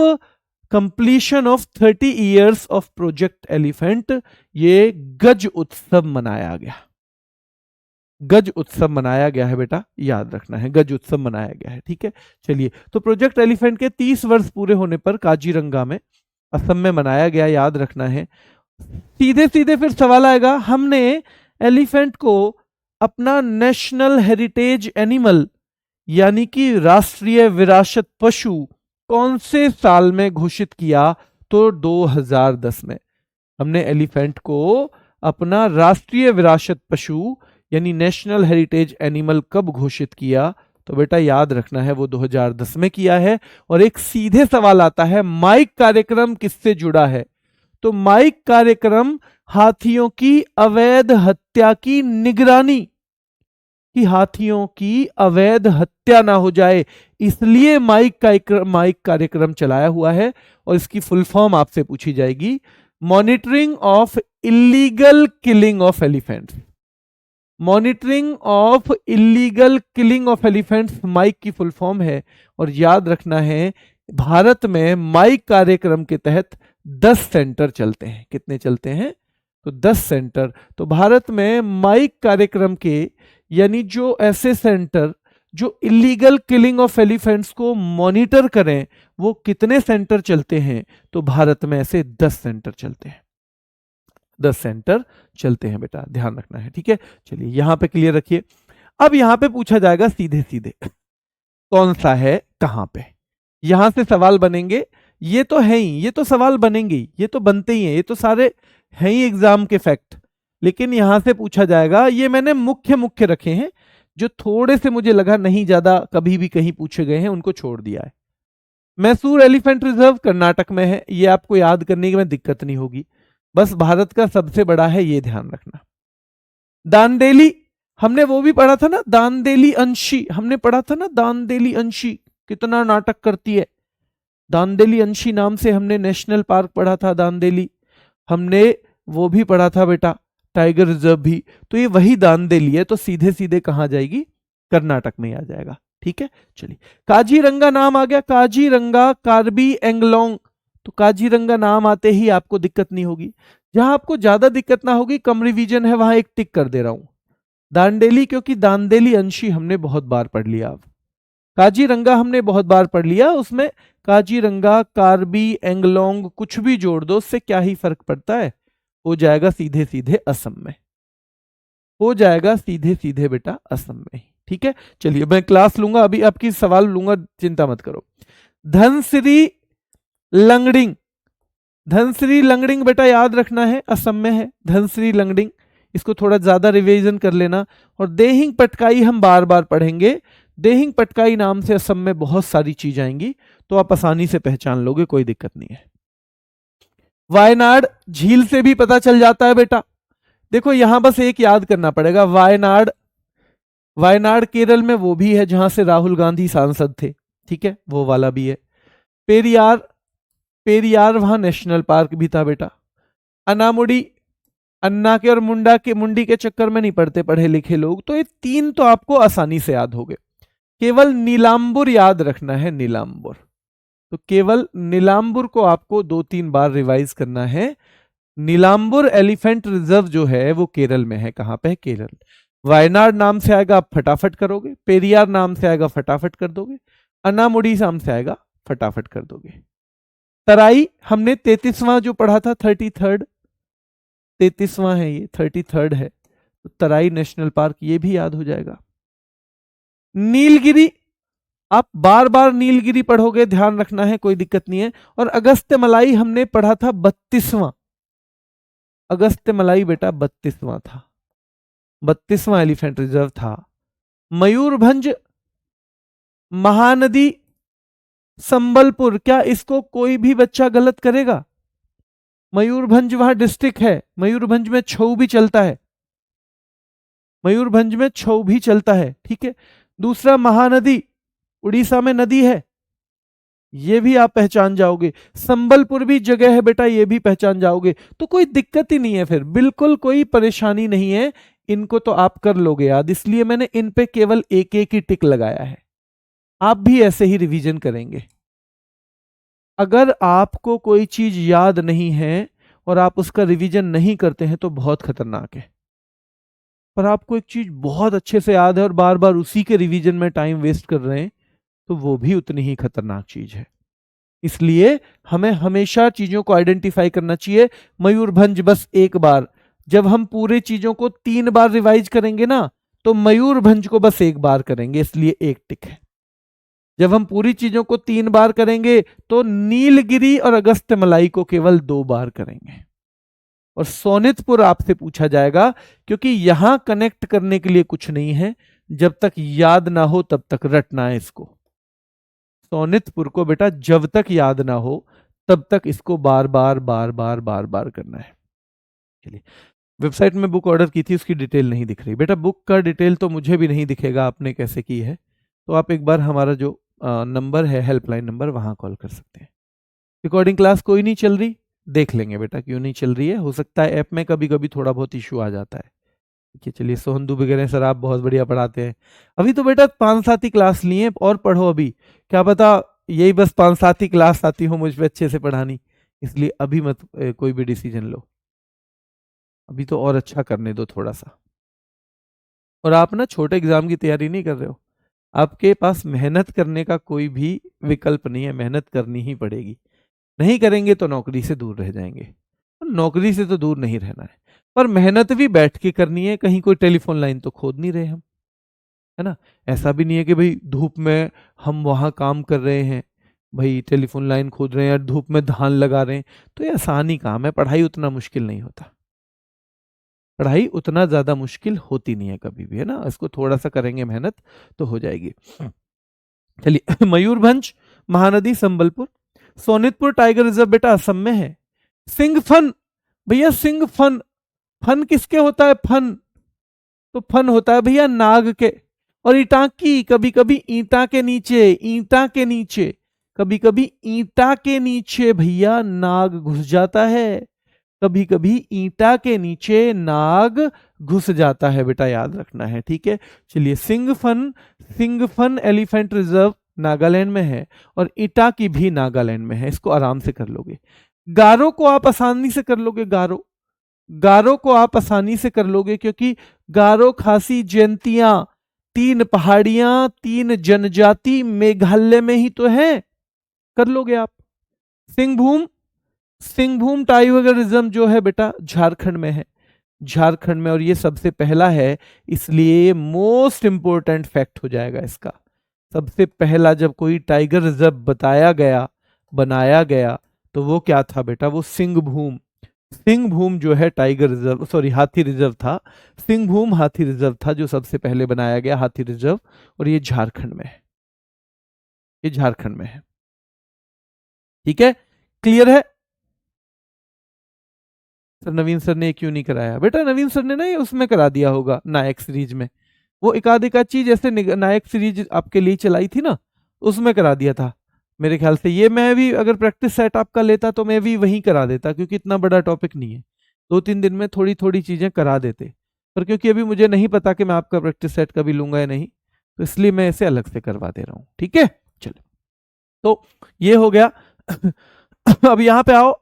completion of 30 years of project elephant, ये गज उत्सव मनाया गया। गज उत्सव मनाया गया है बेटा, याद रखना है, गज उत्सव मनाया गया है, ठीक है। चलिए, तो प्रोजेक्ट एलिफेंट के 30 वर्ष पूरे होने पर काजीरंगा में, असम में मनाया गया, याद रखना है। सीधे सीधे फिर सवाल आएगा, हमने एलिफेंट को अपना नेशनल हेरिटेज एनिमल यानी कि राष्ट्रीय विरासत पशु कौन से साल में घोषित किया? तो 2010 में हमने एलिफेंट को अपना राष्ट्रीय विरासत पशु यानी नेशनल हेरिटेज एनिमल कब घोषित किया? तो बेटा याद रखना है वो 2010 में किया है। और एक सीधे सवाल आता है, माइक कार्यक्रम किससे जुड़ा है? तो माइक कार्यक्रम हाथियों की अवैध हत्या की निगरानी, कि हाथियों की अवैध हत्या ना हो जाए, इसलिए माइक कार्यक्रम चलाया हुआ है। और इसकी फुल फॉर्म आपसे पूछी जाएगी, monitoring of illegal killing of elephants. Monitoring of illegal killing of elephants MIKE की फुल फॉर्म है। और याद रखना है, भारत में माइक कार्यक्रम के तहत 10 सेंटर चलते हैं। कितने चलते हैं? तो 10 सेंटर। तो भारत में माइक कार्यक्रम के यानी जो ऐसे सेंटर जो इलीगल किलिंग ऑफ एलिफेंट्स को मॉनिटर करें, वो कितने सेंटर चलते हैं? तो भारत में ऐसे 10 सेंटर चलते हैं, 10 सेंटर चलते हैं बेटा, ध्यान रखना है, ठीक है। चलिए, यहां पे क्लियर रखिए। अब यहां पे पूछा जाएगा सीधे सीधे कौन सा है कहां पे, यहां से सवाल बनेंगे। ये तो है ही, ये तो सवाल बनेंगे ही, ये तो बनते ही हैं, ये तो सारे हैं ही एग्जाम के फैक्ट। लेकिन यहां से पूछा जाएगा, ये मैंने मुख्य मुख्य रखे हैं, जो थोड़े से मुझे लगा नहीं ज्यादा कभी भी कहीं पूछे गए हैं उनको छोड़ दिया है। मैसूर एलिफेंट रिजर्व कर्नाटक में है, ये आपको याद करने में दिक्कत नहीं होगी, बस भारत का सबसे बड़ा है, ये ध्यान रखना। दांडेली, हमने वो भी पढ़ा था ना, दांडेली अंशी, हमने पढ़ा था ना, दांडेली अंशी कितना नाटक करती है। दांडेली अंशी नाम से हमने नेशनल पार्क पढ़ा था, दांडेली हमने वो भी पढ़ा था बेटा, टाइगर रिजर्व भी। तो ये वही दांडेली है, तो सीधे सीधे कहां जाएगी? कर्नाटक में ही आ जाएगा। ठीक है, चलिए काजीरंगा नाम आ गया, काजीरंगा कार्बी एंगलोंग, तो काजीरंगा नाम आते ही आपको दिक्कत नहीं होगी। जहां आपको ज्यादा दिक्कत ना होगी, कम रिवीजन है, वहां एक टिक कर दे रहा हूं। दांडेली, क्योंकि दांडेली अंशी हमने बहुत बार पढ़ लिया। अब काजीरंगा हमने बहुत बार पढ़ लिया, उसमें काजीरंगा कार्बी एंगलोंग कुछ भी जोड़ दो, उससे क्या ही फर्क पड़ता है, हो जाएगा सीधे सीधे असम में, हो जाएगा सीधे सीधे बेटा असम में। ठीक है, चलिए मैं क्लास लूंगा, अभी आपकी सवाल लूंगा, चिंता मत करो। धनसिरी लंगडिंग, धनसिरी लंगडिंग बेटा याद रखना है, असम में है धनसिरी लंगडिंग, इसको थोड़ा ज्यादा रिवीजन कर लेना। और देहिंग पटकाई हम बार बार पढ़ेंगे, देहिंग पटकाई नाम से असम में बहुत सारी चीज आएंगी, तो आप आसानी से पहचान लोगे, कोई दिक्कत नहीं है। वायनाड झील से भी पता चल जाता है बेटा, देखो यहां बस एक याद करना पड़ेगा, वायनाड, वायनाड केरल में वो भी है जहां से राहुल गांधी सांसद थे, ठीक है, वो वाला भी है। पेरियार, पेरियार वहां नेशनल पार्क भी था बेटा। अनामुडी, अन्ना के और मुंडा के, मुंडी के चक्कर में नहीं पढ़ते पढ़े लिखे लोग, तो ये तीन तो आपको आसानी से याद हो गए। केवल नीलांबुर याद रखना है, नीलांबुर, तो केवल नीलांबुर को आपको 2-3 बार रिवाइज करना है। नीलांबुर एलिफेंट रिजर्व जो है वो केरल में है, कहां पे है, केरल। वायनाड नाम से आएगा, आप फटाफट करोगे, पेरियार नाम से आएगा, फटाफट कर दोगे, अनामुडी नाम से आएगा, फटाफट कर दोगे। तराई हमने 33वां जो पढ़ा था, 33rd, 33वां है ये, 33rd है, तो तराई नेशनल पार्क, ये भी याद हो जाएगा। नीलगिरी, आप बार बार नीलगिरी पढ़ोगे, ध्यान रखना है, कोई दिक्कत नहीं है। और अगस्त्य मलाई हमने पढ़ा था 32वां, अगस्त्य मलाई बेटा 32वां था, 32वां एलिफेंट रिजर्व था। मयूरभंज, महानदी, संबलपुर, क्या इसको कोई भी बच्चा गलत करेगा? मयूरभंज वहां डिस्ट्रिक्ट है, मयूरभंज में छऊ भी चलता है, मयूरभंज में छऊ भी चलता है, ठीक है। दूसरा महानदी, उड़ीसा में नदी है, ये भी आप पहचान जाओगे। संबलपुर भी जगह है बेटा, ये भी पहचान जाओगे, तो कोई दिक्कत ही नहीं है, फिर बिल्कुल कोई परेशानी नहीं है, इनको तो आप कर लोगे याद, इसलिए मैंने इन पे केवल एक एक ही टिक लगाया है। आप भी ऐसे ही रिवीजन करेंगे। अगर आपको कोई चीज याद नहीं है और आप उसका रिवीजन नहीं करते हैं तो बहुत खतरनाक है, पर आपको एक चीज बहुत अच्छे से याद है और बार बार उसी के रिवीजन में टाइम वेस्ट कर रहे हैं, तो वो भी उतनी ही खतरनाक चीज है। इसलिए हमें हमेशा चीजों को आइडेंटिफाई करना चाहिए। मयूरभंज बस एक बार, जब हम पूरे चीजों को 3 बार रिवाइज करेंगे ना, तो मयूरभंज को बस एक बार करेंगे, इसलिए एक टिक है। जब हम पूरी चीजों को 3 बार करेंगे तो नीलगिरी और अगस्त्य मलाई को केवल 2 बार करेंगे। और सोनितपुर आपसे पूछा जाएगा, क्योंकि यहां कनेक्ट करने के लिए कुछ नहीं है, जब तक याद ना हो तब तक रटना है इसको। सोनितपुर को बेटा जब तक याद ना हो तब तक इसको बार बार बार बार बार बार करना है। चलिए, वेबसाइट में बुक ऑर्डर की थी, उसकी डिटेल नहीं दिख रही बेटा, बुक का डिटेल तो मुझे भी नहीं दिखेगा आपने कैसे की है, तो आप एक बार हमारा जो नंबर है, हेल्पलाइन नंबर, वहां कॉल कर सकते हैं। रिकॉर्डिंग क्लास कोई नहीं चल रही, देख लेंगे बेटा क्यों नहीं चल रही है, हो सकता है ऐप में कभी कभी थोड़ा बहुत इशू आ जाता है। ठीक है, चलिए सोहन वगैरह सर आप बहुत बढ़िया पढ़ाते हैं। अभी तो बेटा 5-7 ही क्लास लिए और पढ़ो, अभी क्या पता यही बस 5-7 ही क्लास आती हो मुझ पे अच्छे से पढ़ानी, इसलिए अभी मत कोई भी डिसीजन लो, अभी तो और अच्छा करने दो थोड़ा सा। और आप ना छोटे एग्जाम की तैयारी नहीं कर रहे हो, आपके पास मेहनत करने का कोई भी विकल्प नहीं है, मेहनत करनी ही पड़ेगी, नहीं करेंगे तो नौकरी से दूर रह जाएंगे। नौकरी से तो दूर नहीं रहना है, पर मेहनत भी बैठ के करनी है, कहीं कोई टेलीफोन लाइन तो खोद नहीं रहे हम, है ना। ऐसा भी नहीं है कि भाई धूप में हम वहां काम कर रहे हैं, भाई टेलीफोन लाइन खोद रहे हैं या धूप में धान लगा रहे हैं, तो ये आसानी काम है, पढ़ाई उतना मुश्किल नहीं होता, पढ़ाई उतना ज्यादा मुश्किल होती नहीं है कभी भी, है ना। इसको थोड़ा सा करेंगे मेहनत तो हो जाएगी। चलिए मयूरभंज, महानदी, संबलपुर। सोनितपुर टाइगर रिजर्व बेटा असम में है। सिंह फन, भैया सिंह फन, फन किसके होता है, फन तो फन होता है भैया नाग के। और इटाकी, कभी कभी ईंटा के नीचे, ईंटा के नीचे, कभी कभी ईंटा के नीचे भैया नाग घुस जाता है, कभी कभी ईंटा के नीचे नाग घुस जाता है बेटा, याद रखना है, ठीक है। चलिए, सिंगफन एलिफेंट रिजर्व नागालैंड में है और ईटा की भी नागालैंड में है, इसको आराम से कर लोगे। गारो को आप आसानी से कर लोगे, गारो को आप आसानी से कर लोगे, क्योंकि गारो, खासी, जयंतियां, 3 पहाड़ियां, 3 जनजाति मेघालय में ही तो है, कर लोगे आप। सिंहभूम टाइगर रिजर्व जो है बेटा झारखंड में है, झारखंड में, और ये सबसे पहला है, इसलिए मोस्ट इंपोर्टेंट फैक्ट हो जाएगा इसका। सबसे पहला जब कोई टाइगर रिजर्व बनाया गया तो वो क्या था बेटा, वो सिंहभूम जो है टाइगर रिजर्व, सॉरी हाथी रिजर्व था, सिंहभूम हाथी रिजर्व था जो सबसे पहले बनाया गया हाथी रिजर्व, और ये झारखंड में है, ये झारखंड में है, ठीक है, क्लियर है। सर नवीन सर ने क्यों नहीं कराया बेटा, नवीन सर ने ना ये उसमें करा दिया होगा नायक सीरीज में, वो एकाध चीज जैसे नायक सीरीज आपके लिए चलाई थी ना, उसमें करा दिया था मेरे ख्याल से। ये मैं भी अगर प्रैक्टिस सेट आपका लेता तो मैं भी वहीं करा देता, क्योंकि इतना बड़ा टॉपिक नहीं है, 2-3 दिन में थोड़ी थोड़ी चीजें करा देते, पर क्योंकि अभी मुझे नहीं पता कि मैं आपका प्रैक्टिस सेट कभी लूंगा या नहीं, तो इसलिए मैं इसे अलग से करवा दे रहा हूं, ठीक है। चलो, तो ये हो गया। अब यहां पे आओ,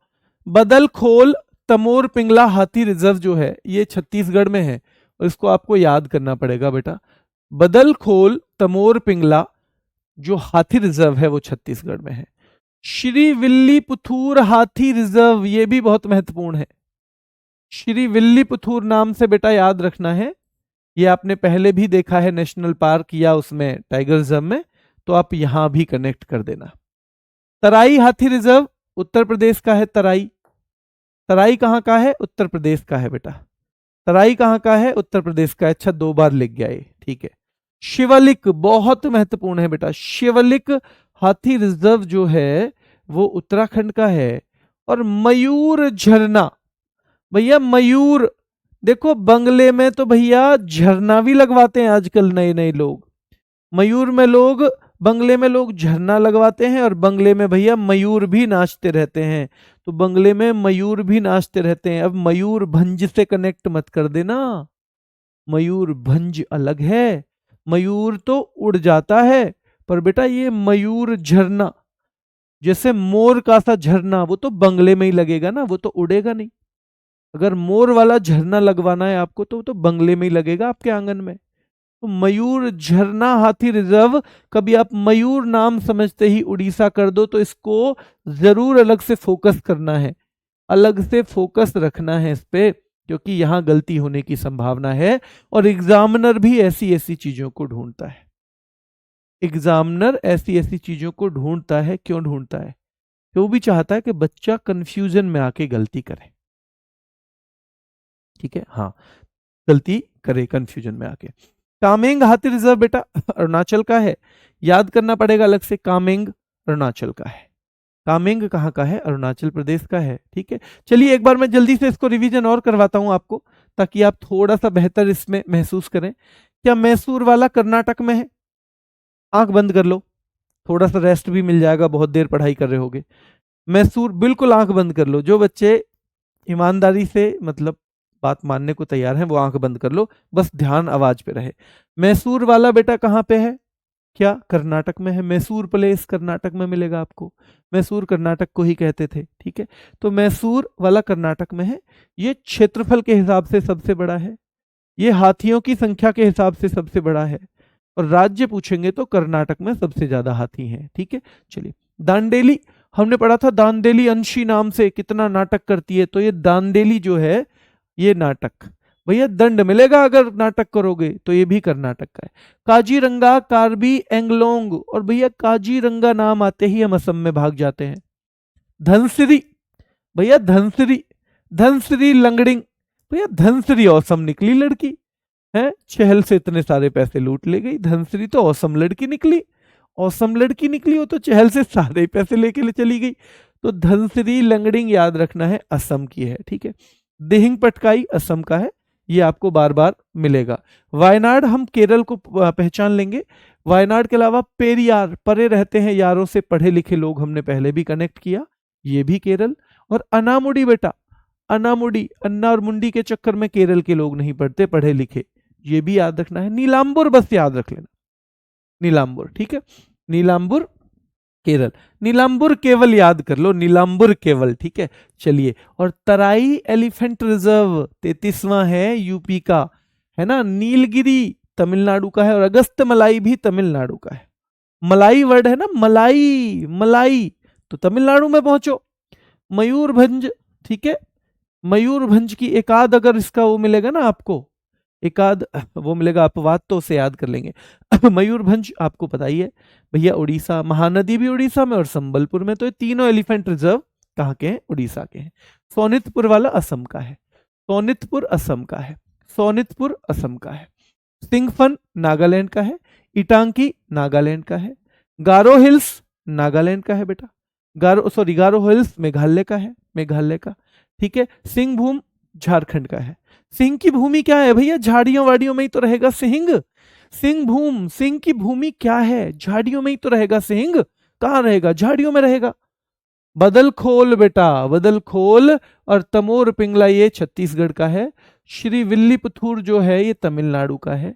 बदलखोल तमोर पिंगला हाथी रिजर्व जो है ये छत्तीसगढ़ में है, और इसको आपको याद करना पड़ेगा बेटा। बदलखोल तमोर पिंगला जो हाथी रिजर्व है वो छत्तीसगढ़ में है। श्री विल्लीपुथूर हाथी रिजर्व, ये भी बहुत महत्वपूर्ण है, श्री विल्लीपुथूर नाम से बेटा याद रखना है, ये आपने पहले भी देखा है नेशनल पार्क या उसमें टाइगर रिजर्व में, तो आप यहां भी कनेक्ट कर देना। तराई हाथी रिजर्व उत्तर प्रदेश का है, तराई कहां का है, उत्तर प्रदेश का है बेटा, तराई कहां का है, उत्तर प्रदेश का है। अच्छा, 2 बार लिख गया ये, ठीक है। शिवलिक बहुत महत्वपूर्ण है बेटा, शिवलिक हाथी रिजर्व जो है वो उत्तराखंड का है। और मयूर झरना, भैया मयूर, देखो बंगले में तो भैया झरना भी लगवाते हैं आजकल नए नए लोग, मयूर में लोग, बंगले में लोग झरना लगवाते हैं, और बंगले में भैया मयूर भी नाचते रहते हैं, तो बंगले में मयूर भी नाचते रहते हैं। अब मयूर भंज से कनेक्ट मत कर देना, मयूर भंज अलग है, मयूर तो उड़ जाता है, पर बेटा ये मयूर झरना, जैसे मोर का सा झरना, वो तो बंगले में ही लगेगा ना, वो तो उड़ेगा नहीं। अगर मोर वाला झरना लगवाना है आपको तो वो तो बंगले में ही लगेगा आपके आंगन में। तो मयूर झरना हाथी रिजर्व, कभी आप मयूर नाम समझते ही उड़ीसा कर दो तो इसको जरूर अलग से फोकस करना है, अलग से फोकस रखना है इस पे, क्योंकि यहां गलती होने की संभावना है। और एग्जामिनर भी ऐसी ऐसी चीजों को ढूंढता है, एग्जामिनर ऐसी ऐसी चीजों को ढूंढता है, क्यों ढूंढता है, कि वो भी चाहता है कि बच्चा कंफ्यूजन में आके गलती करे, ठीक है, हाँ, गलती करे कंफ्यूजन में आके। कामेंग हाथी रिजर्व बेटा अरुणाचल का है, याद करना पड़ेगा अलग से, कामेंग अरुणाचल का है, कामेंग कहाँ का है, अरुणाचल प्रदेश का है, ठीक है। चलिए एक बार मैं जल्दी से इसको रिवीजन और करवाता हूं आपको, ताकि आप थोड़ा सा बेहतर इसमें महसूस करें। क्या मैसूर वाला कर्नाटक में है, आंख बंद कर लो, थोड़ा सा रेस्ट भी मिल जाएगा, बहुत देर पढ़ाई कर रहे होगे। मैसूर, बिल्कुल आंख बंद कर लो, जो बच्चे ईमानदारी से मतलब बात मानने को तैयार हैं वो आंख बंद कर लो, बस ध्यान आवाज पे रहे। मैसूर वाला बेटा कहाँ पे है, क्या कर्नाटक में है, मैसूर प्लेस कर्नाटक में मिलेगा आपको, मैसूर कर्नाटक को ही कहते थे, ठीक है। तो मैसूर वाला कर्नाटक में है, ये क्षेत्रफल के हिसाब से सबसे बड़ा है, ये हाथियों की संख्या के हिसाब से सबसे बड़ा है, और राज्य पूछेंगे तो कर्नाटक में सबसे ज्यादा हाथी हैं, ठीक है। चलिए, दांडेली हमने पढ़ा था, दांडेली अंशी नाम से कितना नाटक करती है, तो ये दांडेली जो है ये नाटक, भैया दंड मिलेगा अगर नाटक करोगे, तो ये भी कर्नाटक का है। काजीरंगा, कार्बी एंगलोंग, और भैया काजीरंगा नाम आते ही हम असम में भाग जाते हैं। धनसिरी, भैया धनसिरी लंगड़िंग, भैया धनसिरी औसम निकली लड़की है, चहल से इतने सारे पैसे लूट ले गई, धनसिरी तो औसम लड़की निकली, औसम लड़की निकली, वो तो चहल से सारे पैसे लेके ले चली गई। तो धनसिरी लंगड़िंग याद रखना है, असम की है, ठीक है। दिहिंग पटकाई असम का है, ये आपको बार बार मिलेगा। वायनाड हम केरल को पहचान लेंगे, वायनाड के अलावा पेरियार, परे रहते हैं यारों से पढ़े लिखे लोग, हमने पहले भी कनेक्ट किया, ये भी केरल। और अनामुडी बेटा, अनामुडी, अन्ना और मुंडी के चक्कर में केरल के लोग नहीं पढ़ते, पढ़े लिखे, ये भी याद रखना है। नीलांबुर बस याद रख लेना, नीलांबुर, ठीक है, नीलांबुर केरल, नीलांबुर केवल याद कर लो, नीलांबुर केवल, ठीक है। चलिए, और तराई एलिफेंट रिजर्व 33वां है यूपी का, है ना। नीलगिरी तमिलनाडु का है, और अगस्त मलाई भी तमिलनाडु का है। मलाई वर्ड है ना, मलाई, मलाई, तो तमिलनाडु में पहुंचो। मयूरभंज, ठीक है, मयूरभंज की एकाद अगर इसका वो मिलेगा ना आपको, एकाद वो मिलेगा अपवाद, तो उसे याद कर लेंगे। मयूरभंज आपको पता ही है भैया, उड़ीसा, महानदी भी उड़ीसा में और संबलपुर में, तो ये तीनों एलिफेंट रिजर्व कहाँ के हैं, उड़ीसा के हैं। सोनितपुर वाला असम का है, सोनितपुर असम का है, सोनितपुर असम का है। सिंगफन नागालैंड का है, इटांकी नागालैंड का है, गारो हिल्स नागालैंड का है बेटा, गारो हिल्स मेघालय का है, मेघालय का, ठीक है। सिंहभूम झारखंड का है। सिंह की भूमि क्या है भैया, झाड़ियों वाड़ियों में ही तो रहेगा सिंह। सिंहभूम, सिंह की भूमि क्या है, झाड़ियों में ही तो रहेगा सिंह, कहाँ रहेगा, झाड़ियों में रहेगा। बदलखोल बेटा, बदलखोल, और तमोर पिंगला ये छत्तीसगढ़ का है। श्री विल्लीपुथुर जो है ये तमिलनाडु का है।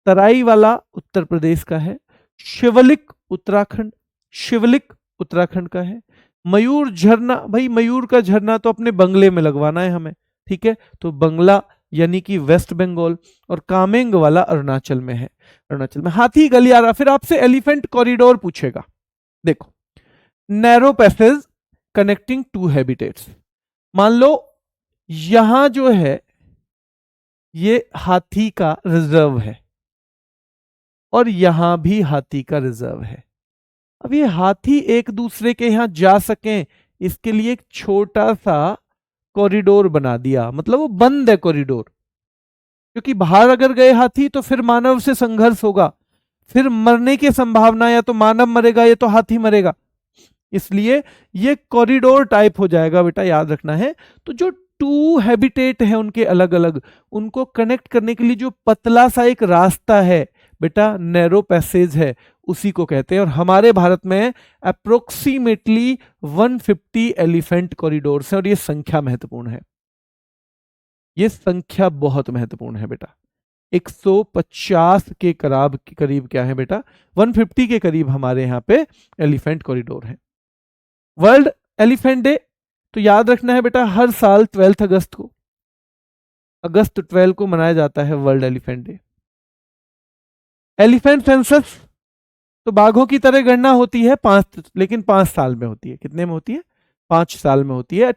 तराई वाला उत्तर प्रदेश का है। शिवलिक उत्तराखंड, शिवलिक उत्तराखंड का है। मयूर झरना, भाई मयूर का झरना तो अपने बंगले में लगवाना है हमें, ठीक है, तो बंगला यानी कि वेस्ट बंगाल। और कामेंग वाला अरुणाचल में है, अरुणाचल में। हाथी गलियारा, फिर आपसे एलिफेंट कॉरिडोर पूछेगा, देखो, narrow passage connecting to habitats. मान लो यहां जो है ये हाथी का रिजर्व है, और यहां भी हाथी का रिजर्व है। अब ये हाथी एक दूसरे के यहां जा सकें, इसके लिए एक छोटा सा कॉरिडोर बना दिया, मतलब वो बंद है कॉरिडोर, क्योंकि बाहर अगर गए हाथी तो फिर मानव से संघर्ष होगा, फिर मरने की संभावना, या तो मानव मरेगा या तो हाथी मरेगा, इसलिए ये कॉरिडोर टाइप हो जाएगा बेटा, याद रखना है। तो जो टू हैबिटेट है उनके अलग अलग, उनको कनेक्ट करने के लिए जो पतला सा एक रास्ता है बेटा, नैरो पैसेज है, उसी को कहते हैं। और हमारे भारत में अप्रोक्सीमेटली 150 एलिफेंट कॉरिडोर्स हैं, और ये संख्या महत्वपूर्ण है, ये संख्या बहुत महत्वपूर्ण है बेटा। 150 के करीब क्या है बेटा, 150 के करीब हमारे यहाँ पे एलिफेंट कॉरिडोर है। वर्ल्ड एलिफेंट डे तो याद रखना है बेटा, हर साल 12 अगस्त को, अगस्त 12 को मनाया जाता है world elephant day. Elephant census, तो बाघों की तरह गणना होती है 5, लेकिन 5 साल में होती है। कितने में होती है, 5 साल में होती है।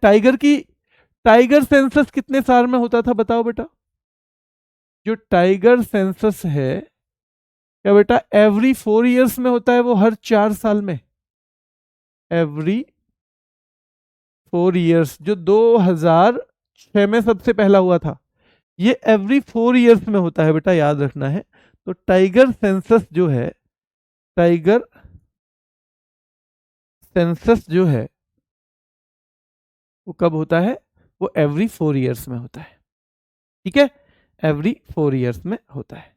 टाइगर सेंसस कितने साल में होता था बताओ बेटा, जो टाइगर सेंसस है क्या बेटा, एवरी 4 ईयर्स में होता है, वो हर 4 साल में, एवरी 4 ईयर्स, जो 2006 में सबसे पहला हुआ था, ये एवरी 4 ईयर्स में होता है बेटा, याद रखना है। तो टाइगर सेंसस जो है, टाइगर सेंसस जो है वो कब होता है, वो एवरी 4 ईयर्स में होता है, ठीक है, एवरी 4 ईयर्स में होता है।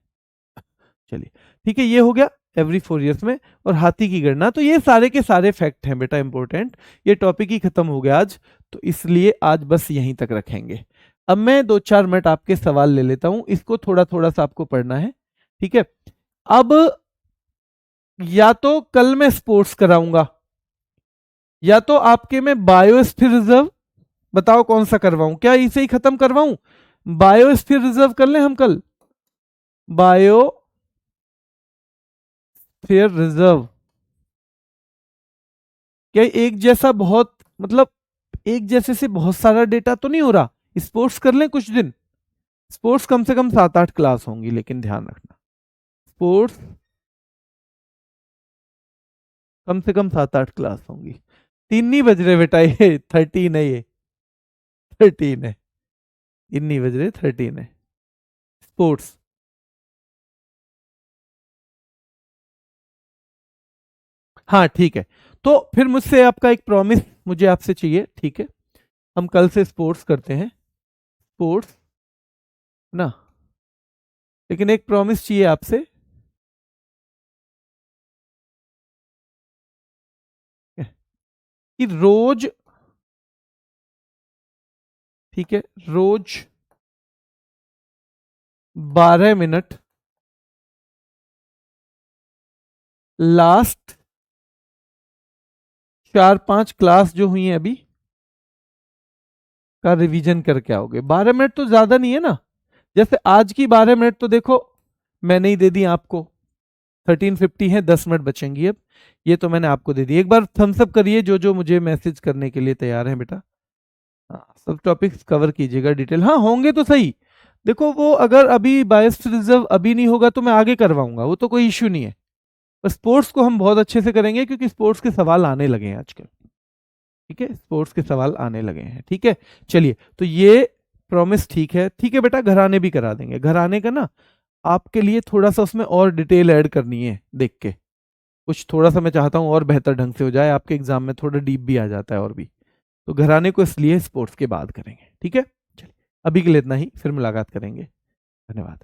चलिए ठीक है, ये हो गया एवरी 4 ईयर्स में। और हाथी की गणना, तो ये सारे के सारे फैक्ट हैं बेटा इंपॉर्टेंट। ये टॉपिक ही खत्म हो गया आज, तो इसलिए आज बस यहीं तक रखेंगे। अब मैं 2-4 मिनट आपके सवाल ले लेता हूं, इसको थोड़ा थोड़ा सा आपको पढ़ना है, ठीक है। अब या तो कल मैं स्पोर्ट्स कराऊंगा, या तो आपके में बायोस्फीयर रिजर्व, बताओ कौन सा करवाऊं, क्या इसे ही खत्म करवाऊं, बायोस्फीयर रिजर्व कर लें हम कल, बायोस्फीयर रिजर्व। क्या एक जैसा बहुत, मतलब एक जैसे से बहुत सारा डेटा तो नहीं हो रहा, स्पोर्ट्स कर लें कुछ दिन, स्पोर्ट्स कम से कम 7-8 क्लास होंगी, लेकिन ध्यान रखना स्पोर्ट्स कम से कम 7-8 क्लास होंगी। 3 नहीं बज रहे बेटा, ये 13 है, ये 13 है, 3 नहीं बज रहे, 13 है स्पोर्ट्स। हाँ ठीक है, तो फिर मुझसे आपका एक प्रॉमिस मुझे आपसे चाहिए, ठीक है, हम कल से स्पोर्ट्स करते हैं, स्पोर्ट्स ना, लेकिन एक प्रॉमिस चाहिए आपसे कि रोज, ठीक है, रोज 12 मिनट लास्ट 4-5 क्लास जो हुई हैं अभी का रिवीजन करके आओगे। 12 मिनट तो ज्यादा नहीं है ना, जैसे आज की 12 मिनट तो देखो मैंने ही दे दी आपको, 13:50 है, 10 मिनट बचेंगी अब, ये तो मैंने आपको दे दी। एक बार थम्स अप करिए जो जो मुझे मैसेज करने के लिए तैयार हैं बेटा। हाँ, सब टॉपिक्स कवर कीजिएगा डिटेल, हाँ होंगे तो सही। देखो वो अगर अभी बायस्ड रिजर्व अभी नहीं होगा तो मैं आगे करवाऊंगा, वो तो कोई इश्यू नहीं है। पर स्पोर्ट्स को हम बहुत अच्छे से करेंगे क्योंकि स्पोर्ट्स के सवाल आने लगे हैं आजकल। ठीक है, स्पोर्ट्स के सवाल आने लगे हैं। ठीक है, चलिए तो ये प्रॉमिस ठीक है। ठीक है बेटा, घर आने भी करा देंगे। घर आने का ना आपके लिए थोड़ा सा उसमें और डिटेल ऐड करनी है, देख के कुछ थोड़ा सा मैं चाहता हूँ और बेहतर ढंग से हो जाए, आपके एग्जाम में थोड़ा डीप भी आ जाता है और भी। तो घर आने को इसलिए स्पोर्ट्स के बाद करेंगे। ठीक है, चलिए अभी के लिए इतना ही, फिर मुलाकात करेंगे। धन्यवाद।